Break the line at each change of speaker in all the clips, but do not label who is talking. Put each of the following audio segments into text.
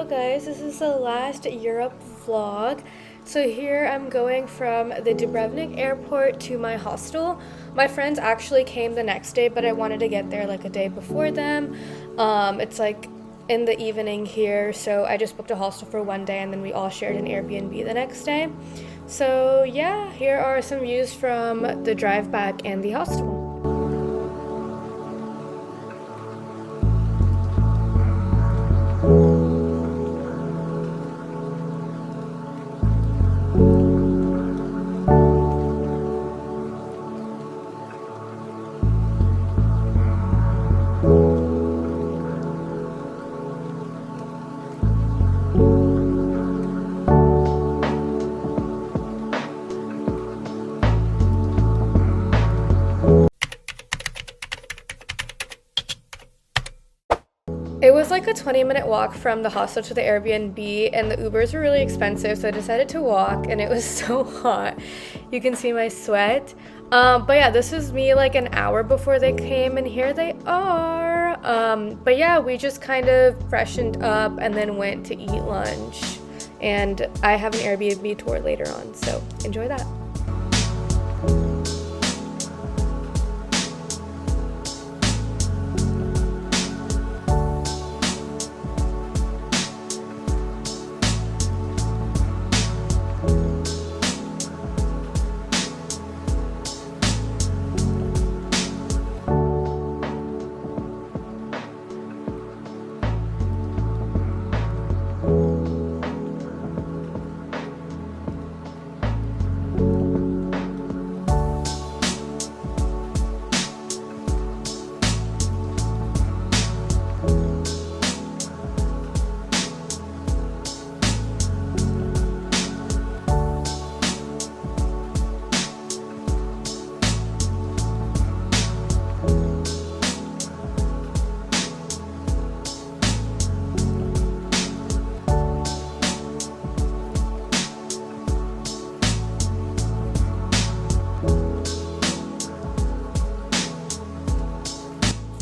Hello guys, this is the last Europe vlog. So here I'm going from the Dubrovnik airport to my hostel. My friends actually came the next day, but I wanted to get there like a day before them. It's like in the evening here, so I just booked a hostel for one day and then we all shared an Airbnb the next day. So yeah, here are some views from the drive back and the hostel. It was like a 20-minute walk from the hostel to the Airbnb, and the Ubers were really expensive, so I decided to walk, and it was so hot. You can see my sweat. But yeah, this was me like an hour before they came, and here they are. But yeah, we just kind of freshened up and then went to eat lunch. And I have an Airbnb tour later on, so enjoy that.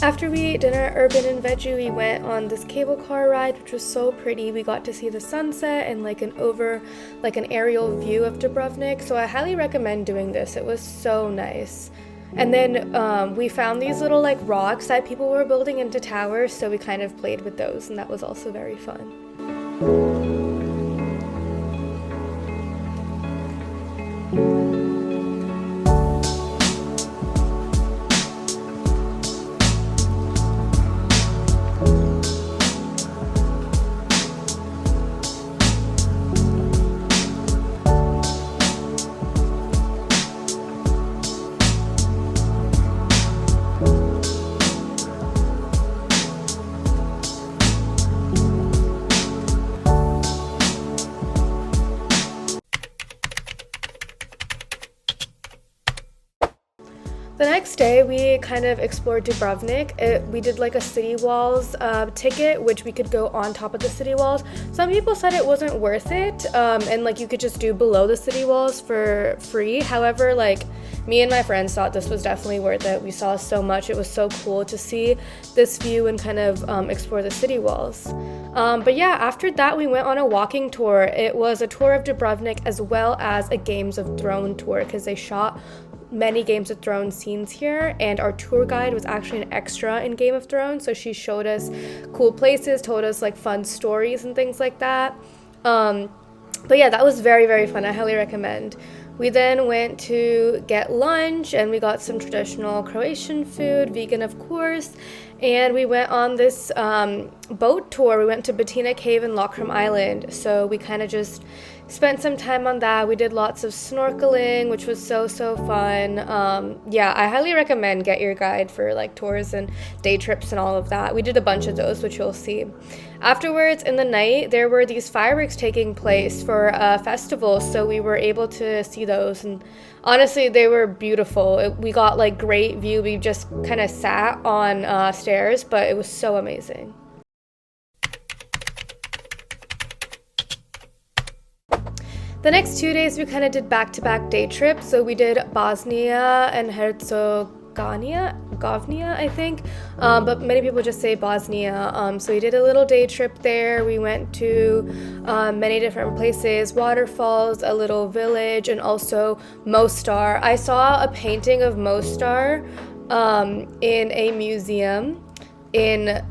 After we ate dinner, Urban and Veggie, we went on this cable car ride, which was so pretty. We got to see the sunset and like an aerial view of Dubrovnik. So I highly recommend doing this. It was so nice. And then we found these little like rocks that people were building into towers. So we kind of played with those, and that was also very fun. The next day, we kind of explored Dubrovnik. We did like a city walls ticket, which we could go on top of the city walls. Some people said it wasn't worth it, and like you could just do below the city walls for free. However, like me and my friends thought this was definitely worth it. We saw so much. It was so cool to see this view and kind of explore the city walls. But yeah, after that, we went on a walking tour. It was a tour of Dubrovnik as well as a Games of Thrones tour because they shot many Games of Thrones scenes here, and our tour guide was actually an extra in Game of Thrones, so she showed us cool places, told us like fun stories and things like that. But yeah, that was very, very fun. I highly recommend. We then went to get lunch, and we got some traditional Croatian food, vegan of course, and we went on this boat tour. We went to Betina Cave and Lokrum Island, so we kind of just spent some time on that. We did lots of snorkeling, which was so fun. Yeah, I highly recommend get your guide for like tours and day trips and all of that. We did a bunch of those, which you'll see. Afterwards, in the night, there were these fireworks taking place for a festival, so we were able to see those, and honestly, they were beautiful. We got like great view. We just kind of sat on stairs, but it was so amazing. The next 2 days we kind of did back-to-back day trips. So we did Bosnia and Herzegovina, Herzegovina, I think, but many people just say Bosnia. So we did a little day trip there. We went to many different places, waterfalls, a little village, and also Mostar. I saw a painting of Mostar in a museum in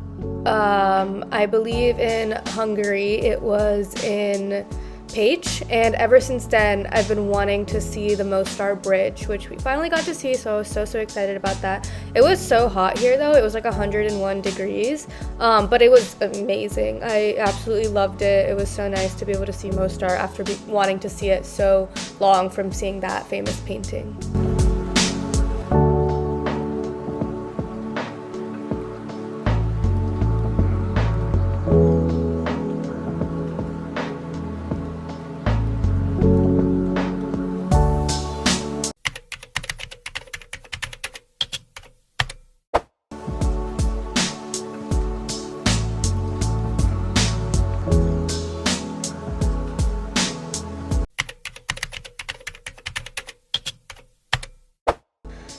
I believe in Hungary. It was in Page, and ever since then I've been wanting to see the Mostar Bridge, which we finally got to see, so I was so excited about that. It was so hot here though. It was like 101 degrees, but it was amazing. I absolutely loved it. It was so nice to be able to see Mostar after wanting to see it so long from seeing that famous painting.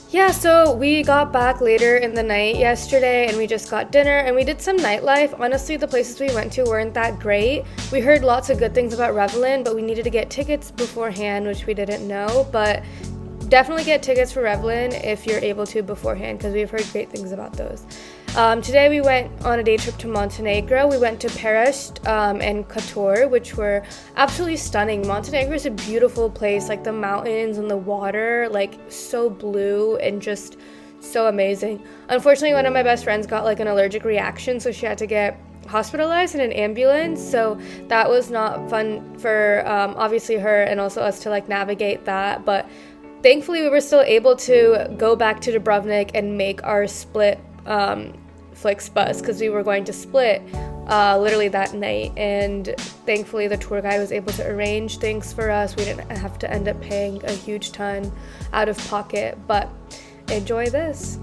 Yeah, so we got back later in the night yesterday and we just got dinner and we did some nightlife. Honestly, the places we went to weren't that great. We heard lots of good things about Revelin, but we needed to get tickets beforehand, which we didn't know. But definitely get tickets for Revelin if you're able to beforehand, because we've heard great things about those. Today we went on a day trip to Montenegro. We went to Perast and Kotor, which were absolutely stunning. Montenegro is a beautiful place, like the mountains and the water, like so blue and just so amazing. Unfortunately, one of my best friends got like an allergic reaction, so she had to get hospitalized in an ambulance, so that was not fun for obviously her and also us to like navigate that, but thankfully we were still able to go back to Dubrovnik and make our Split Flixbus, because we were going to Split literally that night, and thankfully the tour guide was able to arrange things for us. We didn't have to end up paying a huge ton out of pocket, but enjoy this.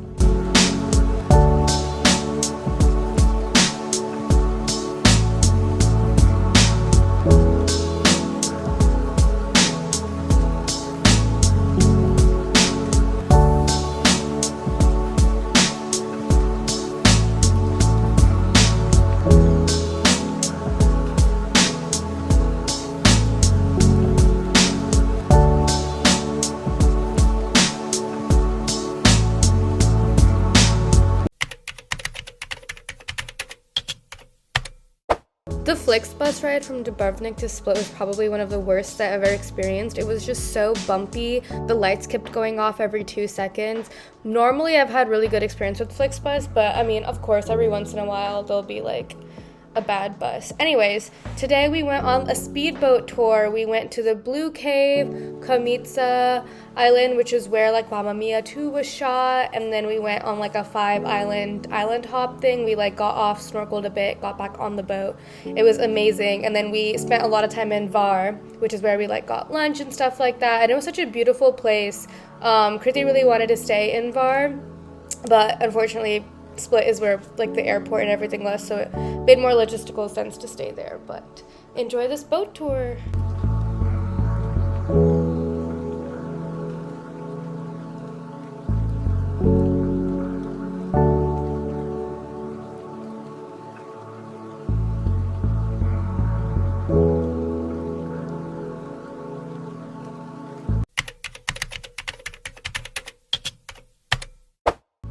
The Flixbus ride from Dubrovnik to Split was probably one of the worst I've ever experienced. It was just so bumpy. The lights kept going off every 2 seconds. Normally I've had really good experience with Flixbus, but I mean, of course, every once in a while there'll be like a bad bus. Anyways, today we went on a speedboat tour. We went to the Blue Cave, Komica Island, which is where like Mamma Mia 2 was shot, and then we went on like a 5-island island hop thing. We like got off, snorkeled a bit, got back on the boat. It was amazing. And then we spent a lot of time in Var, which is where we like got lunch and stuff like that, and it was such a beautiful place. Kriti really wanted to stay in Var, but unfortunately Split is where like the airport and everything was, so it made more logistical sense to stay there. But enjoy this boat tour.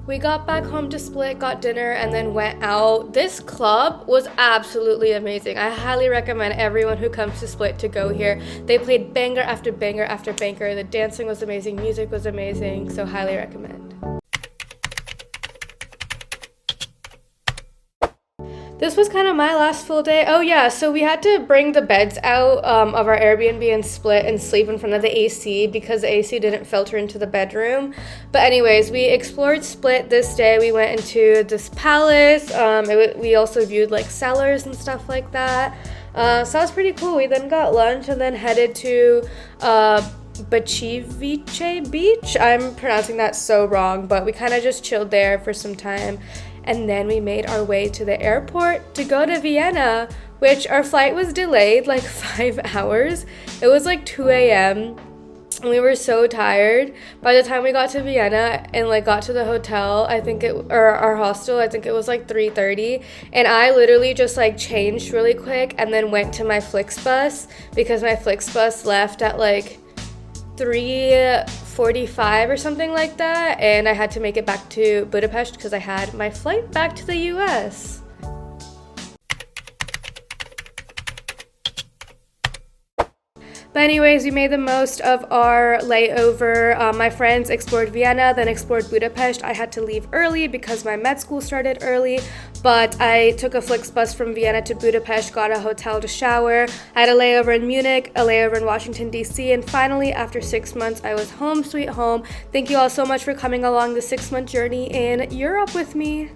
We got back home to Split, got dinner, and then went out. This club was absolutely amazing. I highly recommend everyone who comes to Split to go here. They played banger after banger after banger. The dancing was amazing, music was amazing, so highly recommend. This was kind of my last full day. Oh yeah, so we had to bring the beds out of our Airbnb in Split and sleep in front of the AC because the AC didn't filter into the bedroom. But anyways, we explored Split this day. We went into this palace. We also viewed like cellars and stuff like that. So that was pretty cool. We then got lunch and then headed to Bacivice Beach. I'm pronouncing that so wrong, but we kind of just chilled there for some time. And then we made our way to the airport to go to Vienna, which our flight was delayed like 5 hours. It was like 2 a.m. We were so tired. By the time we got to Vienna and like got to the hotel, or our hostel, I think it was like 3:30, and I literally just like changed really quick and then went to my Flixbus because my Flixbus left at like 3:45 or something like that, and I had to make it back to Budapest because I had my flight back to the US. But anyways, we made the most of our layover. My friends explored Vienna, then explored Budapest. I had to leave early because my med school started early, but I took a Flixbus from Vienna to Budapest, got a hotel to shower. I had a layover in Munich, a layover in Washington, D.C., and finally, after 6 months, I was home, sweet home. Thank you all so much for coming along the 6-month journey in Europe with me.